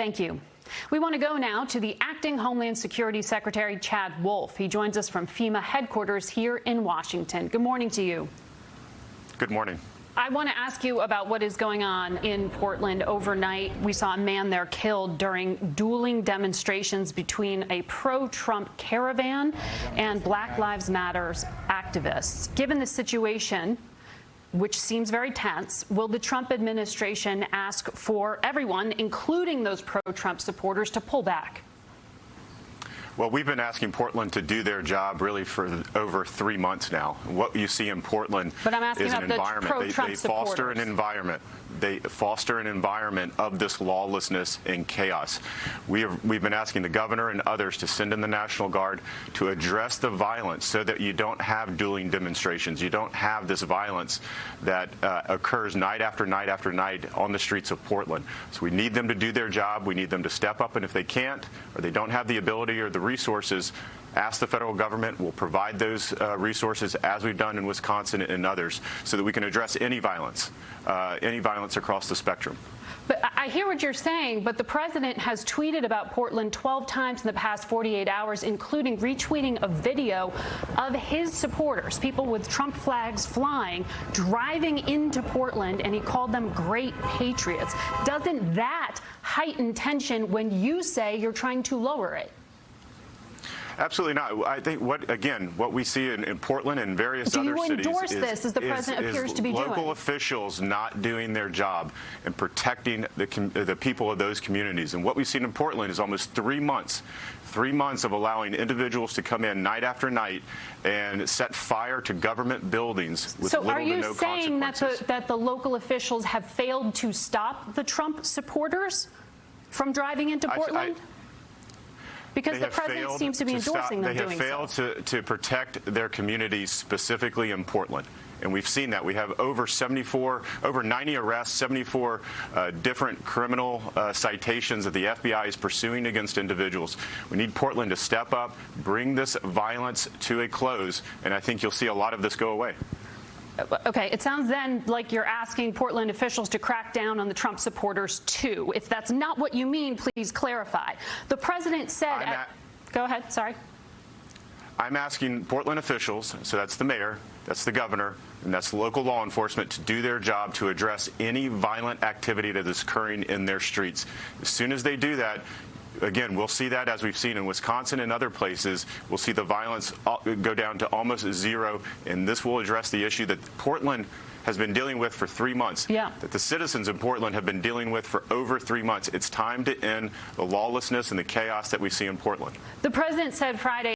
Thank you. We want to go now to the acting Homeland Security Secretary, Chad Wolf. He joins us from FEMA headquarters here in Washington. Good morning to you. Good morning. I want to ask you about what is going on in Portland overnight. We saw a man there killed during dueling demonstrations between a pro-Trump caravan and Black Lives Matter activists. Given the situation, which seems very tense, will the Trump administration ask for everyone, including those pro-Trump supporters, to pull back? Well, we've been asking Portland to do their job really for over 3 months now. What you see in Portland is an environment. They foster an environment. They foster an environment of this lawlessness and chaos. We've been asking the governor and others to send in the National Guard to address the violence so that you don't have dueling demonstrations. You don't have this violence that occurs night after night after night on the streets of Portland. So we need them to do their job. We need them to step up. And if they can't, or they don't have the ability or the resources, ask the federal government. We'll provide those resources, as we've done in Wisconsin and others, so that we can address any violence across the spectrum. But I hear what you're saying, but the president has tweeted about Portland 12 times in the past 48 hours, including retweeting a video of his supporters, people with Trump flags flying, driving into Portland, and he called them great patriots. Doesn't that heighten tension when you say you're trying to lower it? Absolutely not. I think what we see in Portland and various other cities endorse this, as the president appears to be doing? Local officials not doing their job and protecting the people of those communities. And what we've seen in Portland is almost 3 months. 3 months of allowing individuals to come in night after night and set fire to government buildings with little to no consequences. So are you saying that the local officials have failed to stop the Trump supporters from driving into Portland? Because the president seems to be endorsing them doing so. They have failed to protect their communities, specifically in Portland. And we've seen that. We have over 90 arrests, 74 different criminal citations that the FBI is pursuing against individuals. We need Portland to step up, bring this violence to a close, and I think you'll see a lot of this go away. Okay, it sounds then like you're asking Portland officials to crack down on the Trump supporters, too. If that's not what you mean, please clarify. The president said... Go ahead, sorry. I'm asking Portland officials, so that's the mayor, that's the governor, and that's local law enforcement, to do their job to address any violent activity that is occurring in their streets. As soon as they do that, again, we'll see that, as we've seen in Wisconsin and other places. We'll see the violence go down to almost zero, and this will address the issue that Portland has been dealing with for 3 months, that the citizens in Portland have been dealing with for over 3 months. It's time to end the lawlessness and the chaos that we see in Portland. The president said Friday